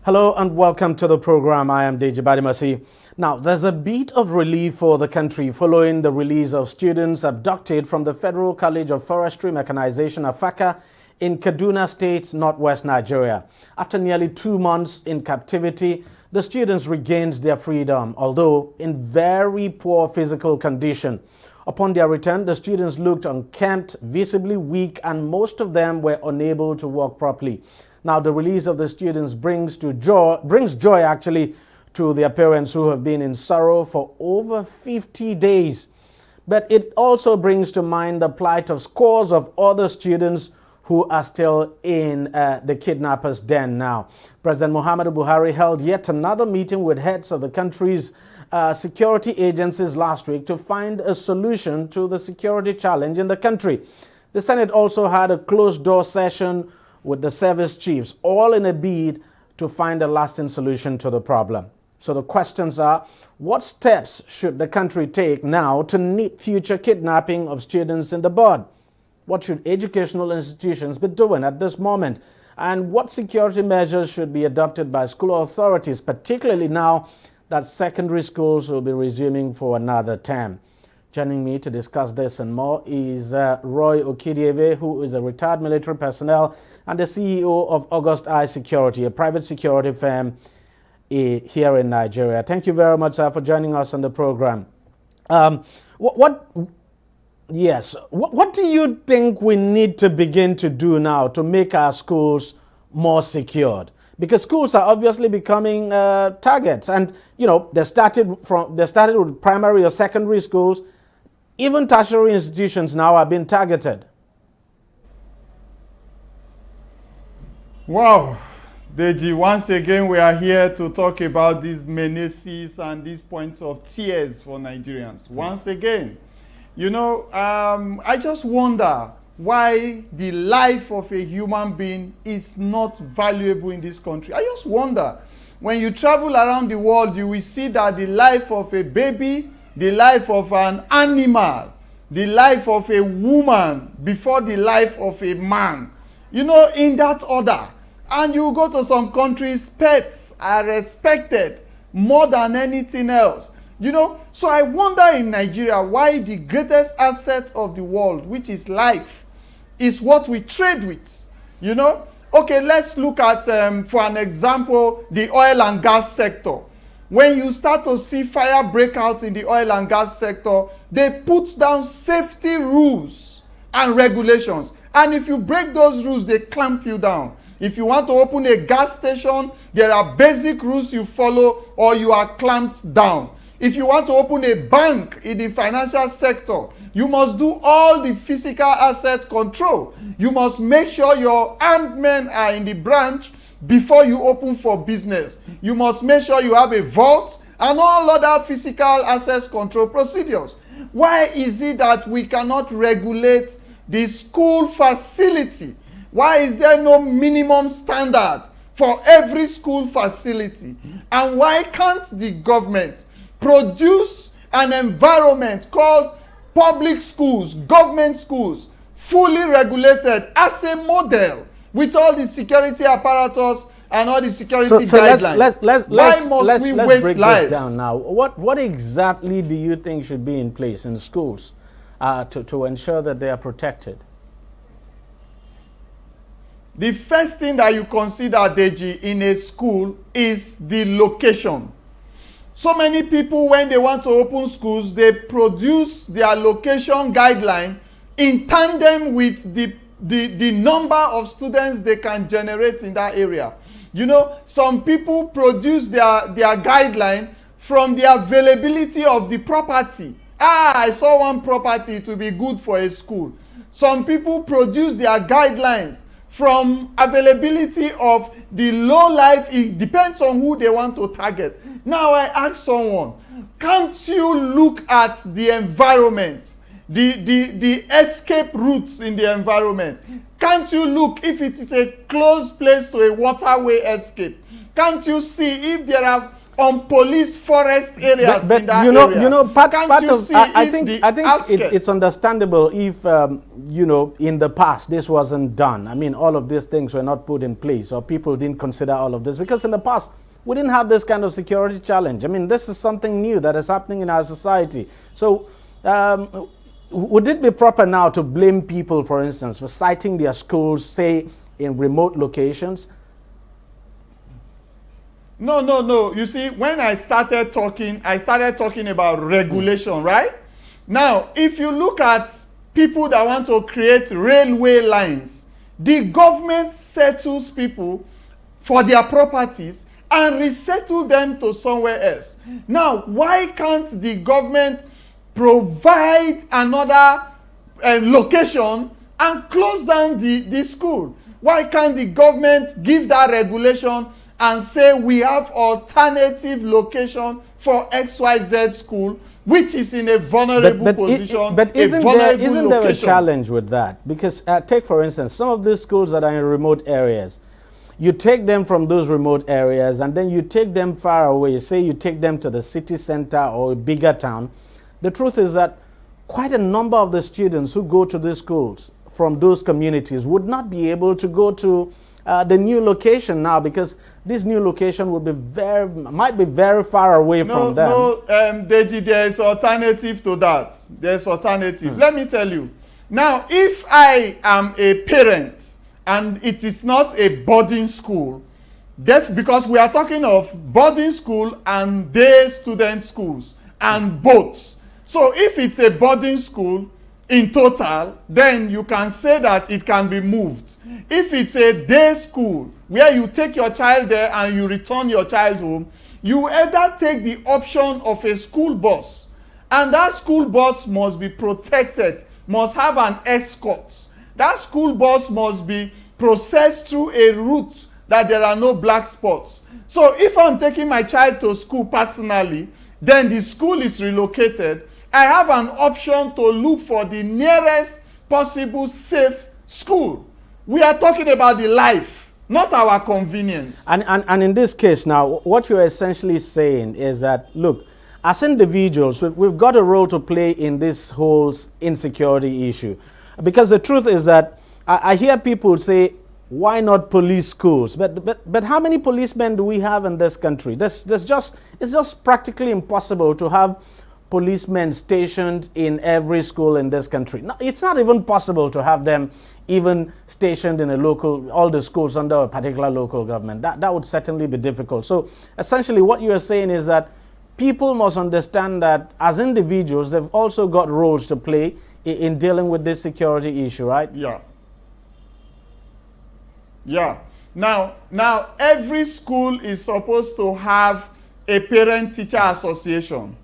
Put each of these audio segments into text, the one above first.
Hello and welcome to the program. I am DEJI360. Now, there's a bit of relief for the country following the release of students abducted from the Federal College of Forestry Mechanization, AFACA, in Kaduna State, northwest Nigeria. After nearly 2 months in captivity, the students regained their freedom, although in very poor physical condition. Upon their return, the students looked unkempt, visibly weak, and most of them were unable to walk properly. Now, the release of the students brings joy actually to their parents who have been in sorrow for over 50 days. But it also brings to mind the plight of scores of other students who are still in the kidnappers' den now. President Muhammadu Buhari held yet another meeting with heads of the country's security agencies last week to find a solution to the security challenge in the country. The Senate also had a closed-door session with the service chiefs, all in a bid to find a lasting solution to the problem. So the questions are, what steps should the country take now to nip future kidnapping of students in the bud? What should educational institutions be doing at this moment? And what security measures should be adopted by school authorities, particularly now that secondary schools will be resuming for another term? Joining me to discuss this and more is Roy Okidieve, who is a retired military personnel and the CEO of August Eye Security, a private security firm here in Nigeria. Thank you very much, sir, for joining us on the program. What do you think we need to begin to do now to make our schools more secured? Because schools are obviously becoming targets, and they started with primary or secondary schools. Even tertiary institutions now are being targeted. Wow, Deji, once again we are here to talk about these menaces and these points of tears for Nigerians. Once again, I just wonder why the life of a human being is not valuable in this country. I just wonder, when you travel around the world, you will see that the life of a baby, the life of an animal, the life of a woman before the life of a man, in that order. And you go to some countries, pets are respected more than anything else. So I wonder in Nigeria why the greatest asset of the world, which is life, is what we trade with. Okay, let's look at, for an example, the oil and gas sector. When you start to see fire break out in the oil and gas sector, they put down safety rules and regulations. And if you break those rules, they clamp you down. If you want to open a gas station, there are basic rules you follow or you are clamped down. If you want to open a bank in the financial sector, you must do all the physical asset control. You must make sure your armed men are in the branch before you open for business. You must make sure you have a vault and all other physical assets control procedures. Why is it that we cannot regulate the school facility? Why is there no minimum standard for every school facility? And why can't the government produce an environment called public schools, government schools, fully regulated as a model with all the security apparatus and all the security guidelines? Let's break this down now. What exactly do you think should be in place in schools to ensure that they are protected? The first thing that you consider, Deji, in a school is the location. So many people, when they want to open schools, they produce their location guideline in tandem with the number of students they can generate in that area. Some people produce their guideline from the availability of the property. I saw one property to be good for a school. Some people produce their guidelines from availability of the low life. It depends on who they want to target. Now I ask someone, can't you look at the environment, the escape routes in the environment? Can't you look if it is a close place to a waterway escape? Can't you see if there are on police forest areas but in that you know, area. part of see I if think the it's understandable if you know, in the past this wasn't done. I mean, all of these things were not put in place, or people didn't consider all of this, because in the past we didn't have this kind of security challenge. I mean, this is something new that is happening in our society. So would it be proper now to blame people, for instance, for citing their schools, say, in remote locations? No, no, no. You see, when I started talking about regulation, right? Now, if you look at people that want to create railway lines, the government settles people for their properties and resettle them to somewhere else. Now, why can't the government provide another location and close down the school? Why can't the government give that regulation and say we have alternative location for XYZ school, which is in a vulnerable position? But isn't there a challenge with that? Because take, for instance, some of these schools that are in remote areas, you take them from those remote areas and then you take them far away. Say you take them to the city center or a bigger town. The truth is that quite a number of the students who go to these schools from those communities would not be able to go to the new location now, because this new location might be very far away from them. No, Deji, there is alternative to that. There's alternative. Let me tell you. Now, if I am a parent and it is not a boarding school, because we are talking of boarding school and day student schools and both. So if it's a boarding school in total, then you can say that it can be moved. If it's a day school where you take your child there and you return your child home, you either take the option of a school bus, and that school bus must be protected, must have an escort. That school bus must be processed through a route that there are no black spots. So if I'm taking my child to school personally, then the school is relocated. I have an option to look for the nearest possible safe school. We are talking about the life, not our convenience. And in this case now, what you're essentially saying is that, look, as individuals, we've got a role to play in this whole insecurity issue. Because the truth is that I hear people say, why not police schools? But how many policemen do we have in this country? It's just practically impossible to have policemen stationed in every school in this country. No, it's not even possible to have them even stationed in all the schools under a particular local government. That would certainly be difficult. So essentially what you are saying is that people must understand that as individuals, they've also got roles to play in dealing with this security issue, right? Yeah. Yeah. Now every school is supposed to have a parent-teacher association.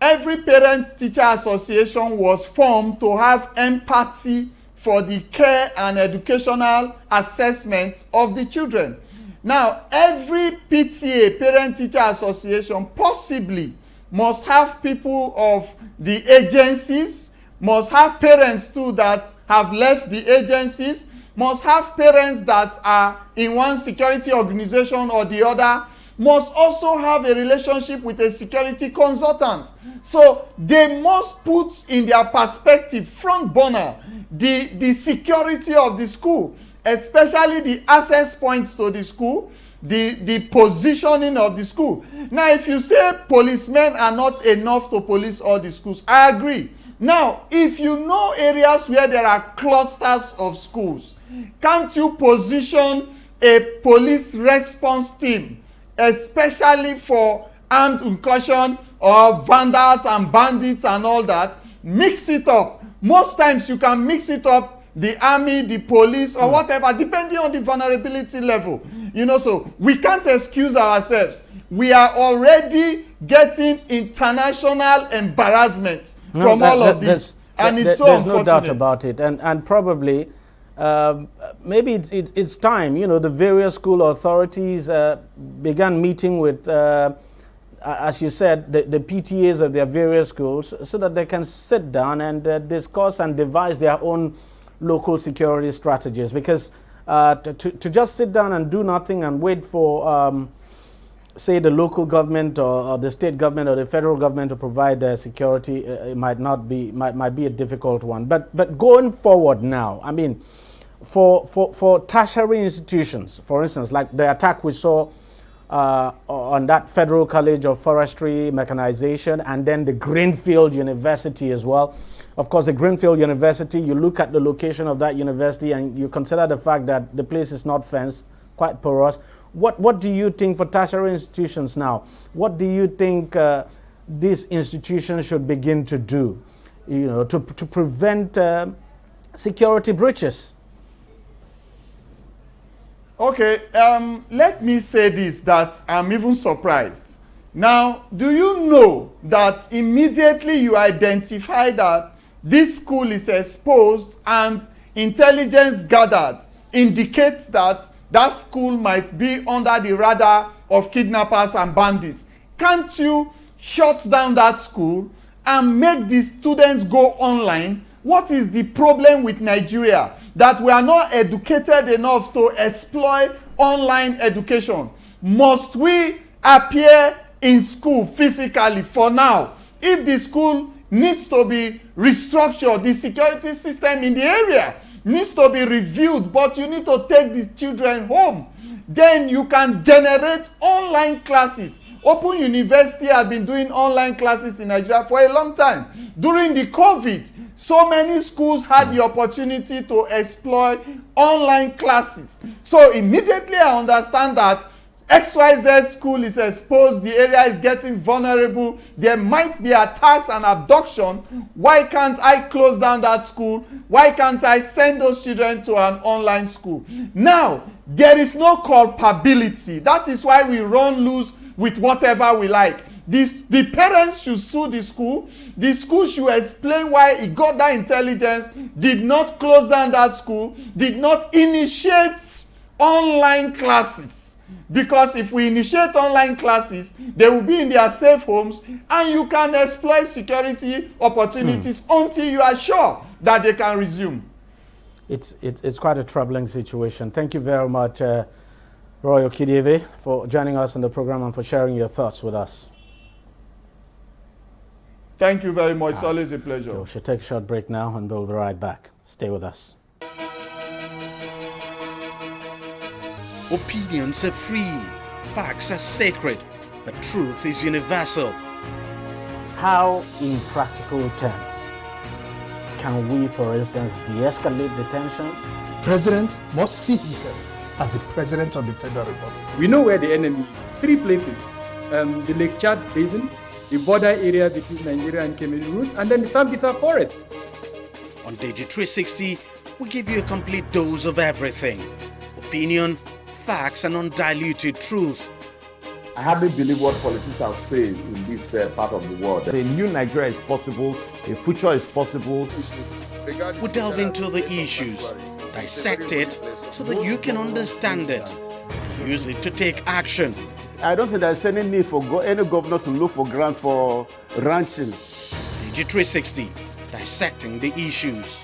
Every parent-teacher association was formed to have empathy for the care and educational assessment of the children. Now, every PTA, parent-teacher association, possibly must have people of the agencies, must have parents too that have left the agencies, must have parents that are in one security organization or the other, must also have a relationship with a security consultant. So they must put in their perspective, front burner, the security of the school, especially the access points to the school, the positioning of the school. Now, if you say policemen are not enough to police all the schools, I agree. Now, if you know areas where there are clusters of schools, can't you position a police response team, especially for armed incursion or vandals and bandits and all that? Mix it up. Most times you can mix it up, the army, the police, or whatever, depending on the vulnerability level. You know, so we can't excuse ourselves. We are already getting international embarrassment from all of this. And it's so unfortunate. There's no doubt about it. And probably, maybe it's time, you know, the various school authorities began meeting with, as you said, the PTAs of their various schools, so that they can sit down and discuss and devise their own local security strategies. Because to just sit down and do nothing and wait for say the local government or the state government or the federal government to provide security, it might be a difficult one. But going forward now, I mean, for tertiary institutions, for instance, like the attack we saw on that Federal College of Forestry Mechanization, and then the Greenfield University as well. Of course, the Greenfield University, you look at the location of that university and you consider the fact that the place is not fenced, quite porous. What do you think for tertiary institutions now? What do you think these institutions should begin to do, to prevent security breaches? Okay, let me say this, that I'm even surprised. Now, do you know that immediately you identify that this school is exposed and intelligence gathered indicates that that school might be under the radar of kidnappers and bandits? Can't you shut down that school and make the students go online? What is the problem with Nigeria? That we are not educated enough to exploit online education. Must we appear in school physically for now? If the school needs to be restructured, the security system in the area needs to be reviewed, but you need to take these children home, then you can generate online classes. Open University has been doing online classes in Nigeria for a long time. During the COVID, so many schools had the opportunity to exploit online classes. So immediately I understand that XYZ school is exposed, the area is getting vulnerable, there might be attacks and abduction. Why can't I close down that school? Why can't I send those children to an online school? Now, there is no culpability. That is why we run loose with whatever we like. The parents should sue the school should explain why it got that intelligence, did not close down that school, did not initiate online classes. Because if we initiate online classes, they will be in their safe homes and you can exploit security opportunities until you are sure that they can resume. It's quite a troubling situation. Thank you very much, Roy Okidieve, for joining us on the program and for sharing your thoughts with us. Thank you very much. It's always a pleasure. Okay, we should take a short break now and we'll be right back. Stay with us. Opinions are free, facts are sacred, but truth is universal. How, in practical terms, can we, for instance, de-escalate the tension? President must see himself as the President of the Federal Republic. We know where the enemy is. 3 places. The Lake Chad Basin, the border area between Nigeria and Cameroon, and then the Sambisa Forest. On DEJI360, we give you a complete dose of everything. Opinion, facts, and undiluted truth. I hardly believe what politicians say in this part of the world. A new Nigeria is possible, a future is possible. We delve into the issues, dissect it so that you can understand it, and use it to take action. I don't think there's any need for any governor to look for grant for ranching. DEJI360, dissecting the issues.